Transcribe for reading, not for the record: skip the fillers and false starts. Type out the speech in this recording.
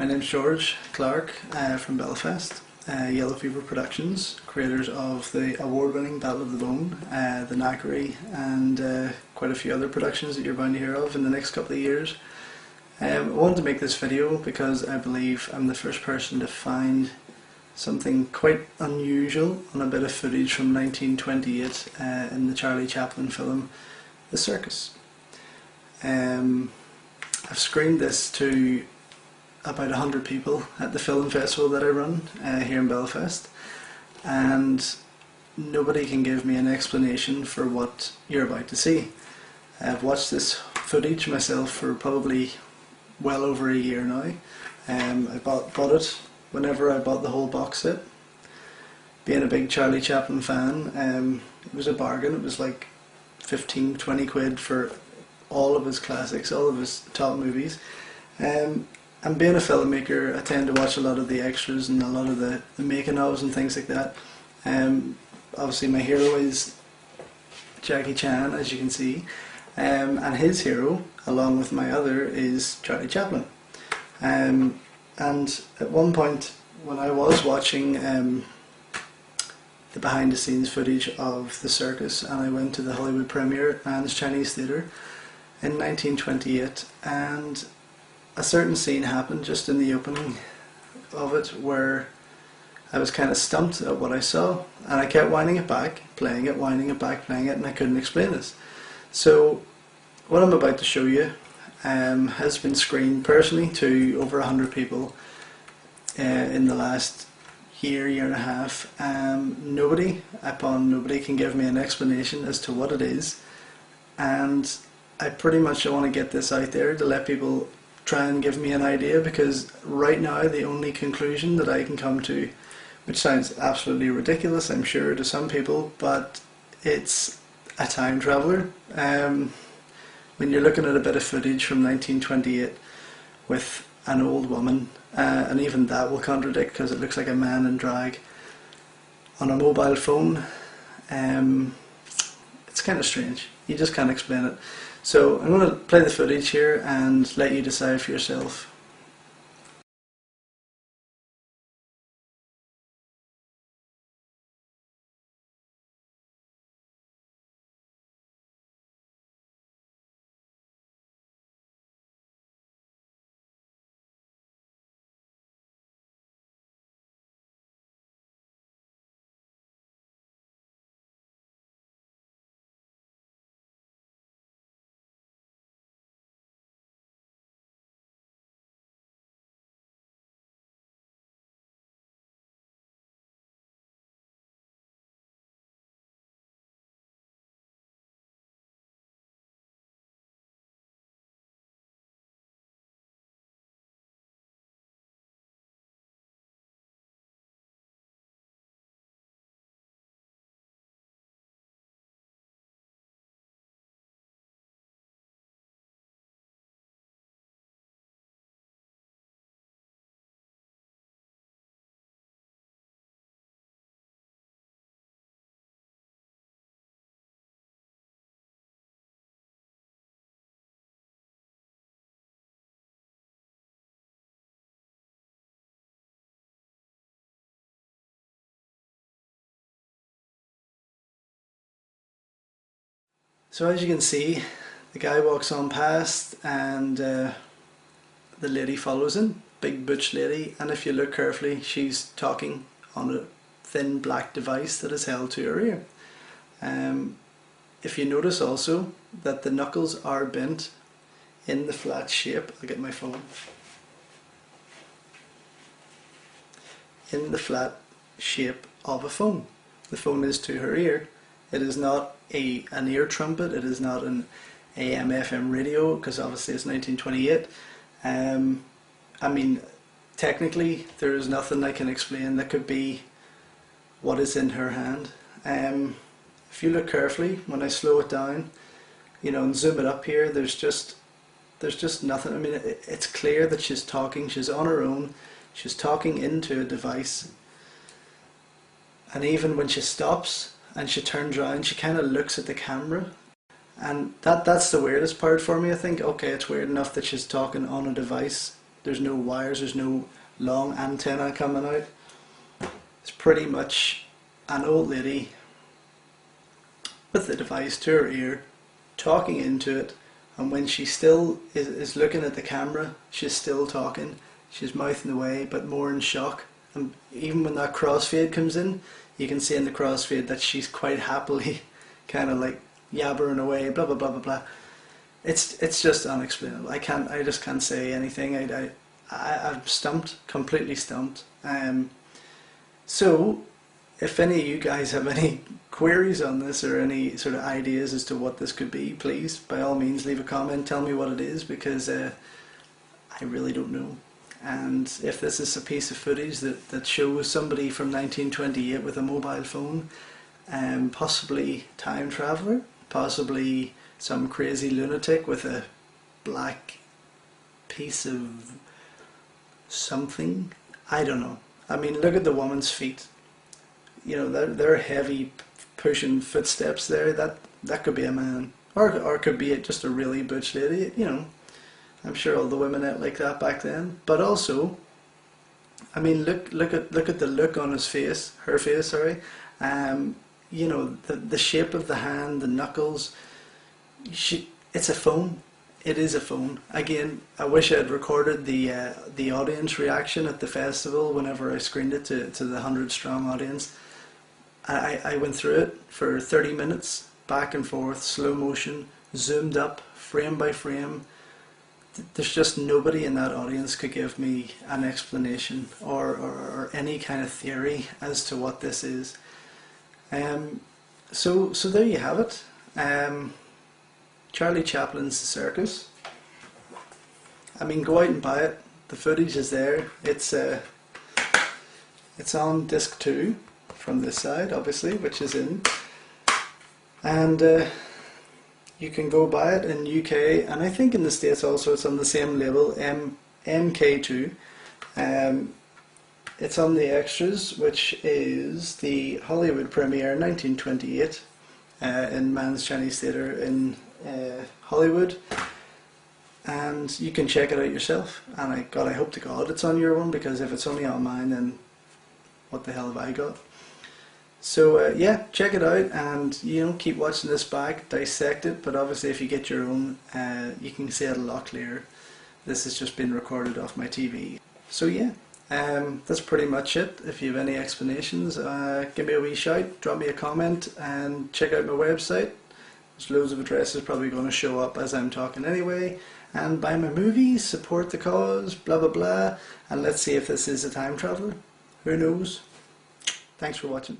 My name's George, Clark from Belfast, Yellow Fever Productions, creators of the award-winning Battle of the Bone, the Knackery, and quite a few other productions that you're bound to hear of in the next couple of years. I wanted to make this video because I believe I'm the first person to find something quite unusual on a bit of footage from 1928 in the Charlie Chaplin film, The Circus. I've screened this to about 100 people at the film festival that I run here in Belfast, and nobody can give me an explanation for what you're about to see. I've watched this footage myself for probably well over a year now. I bought it whenever I bought the whole box set. Being a big Charlie Chaplin fan, it was a bargain. It was like 15-20 quid for all of his classics, all of his top movies. And being a filmmaker, I tend to watch a lot of the extras and a lot of the making ofs and things like that. Obviously my hero is Jackie Chan, as you can see, and his hero, along with my other, is Charlie Chaplin. And at one point when I was watching the behind the scenes footage of The Circus, and I went to the Hollywood premiere at Ann's Chinese Theatre in 1928, and a certain scene happened just in the opening of it where I was kind of stumped at what I saw, and I kept winding it back, playing it, winding it back, playing it, and I couldn't explain this. So what I'm about to show you has been screened personally to over 100 people in the last year and a half. Nobody can give me an explanation as to what it is, and I pretty much want to get this out there to let people try and give me an idea, because right now the only conclusion that I can come to, which sounds absolutely ridiculous I'm sure to some people, but it's a time traveller. When you're looking at a bit of footage from 1928 with an old woman, and even that will contradict because it looks like a man in drag on a mobile phone, it's kind of strange. You just can't explain it. So I'm going to play the footage here and let you decide for yourself. So as you can see, the guy walks on past and the lady follows him, big butch lady, and if you look carefully she's talking on a thin black device that is held to her ear. If you notice also that the knuckles are bent in the flat shape, I'll get my phone, in the flat shape of a phone. The phone is to her ear. It is not an ear trumpet, it is not an AM FM radio, because obviously it's 1928. I mean, technically there is nothing I can explain that could be what is in her hand. If you look carefully, when I slow it down, you know, and zoom it up here, there's just nothing. I mean, it's clear that she's talking, she's on her own, she's talking into a device, and even when she stops and she turns around, she kind of looks at the camera, and that's the weirdest part for me. I think, okay, it's weird enough that she's talking on a device there's no wires, there's no long antenna coming out. It's pretty much an old lady with the device to her ear, talking into it, and when she still is looking at the camera, she's still talking, she's mouthing away, but more in shock. And even when that crossfade comes in, you can see in the crossfade that she's quite happily kind of like yabbering away, blah blah blah blah blah. It's just unexplainable. I just can't say anything. I'm stumped, completely stumped. So if any of you guys have any queries on this or any sort of ideas as to what this could be, please by all means leave a comment, tell me what it is, because I really don't know. And if this is a piece of footage that shows somebody from 1928 with a mobile phone, possibly time traveller, possibly some crazy lunatic with a black piece of something, I don't know. I mean, look at the woman's feet. You know, they're heavy pushing footsteps there. That could be a man, or it could be just a really butch lady. You know, I'm sure all the women out like that back then. But also, I mean, look at the look on his face, her face. Sorry, you know, the shape of the hand, the knuckles. It's a phone. It is a phone. Again, I wish I had recorded the audience reaction at the festival whenever I screened it to the 100-strong audience. I went through it for 30 minutes, back and forth, slow motion, zoomed up, frame by frame. There's just nobody in that audience could give me an explanation or any kind of theory as to what this is. So there you have it. Charlie Chaplin's The Circus. I mean, go out and buy it. The footage is there. It's on disc 2 from this side, obviously, which is in. And you can go buy it in UK, and I think in the States also it's on the same label, MK2. It's on the extras, which is the Hollywood premiere 1928 in Mann's Chinese Theatre in Hollywood, and you can check it out yourself. And I hope to God it's on your one, because if it's only on mine, then what the hell have I got? So yeah, check it out, and you know, keep watching this back, dissect it. But obviously, if you get your own, you can see it a lot clearer. This has just been recorded off my TV. So yeah, that's pretty much it. If you have any explanations, give me a wee shout, drop me a comment, and check out my website. There's loads of addresses probably going to show up as I'm talking anyway. And buy my movies, support the cause, blah blah blah. And let's see if this is a time traveller. Who knows? Thanks for watching.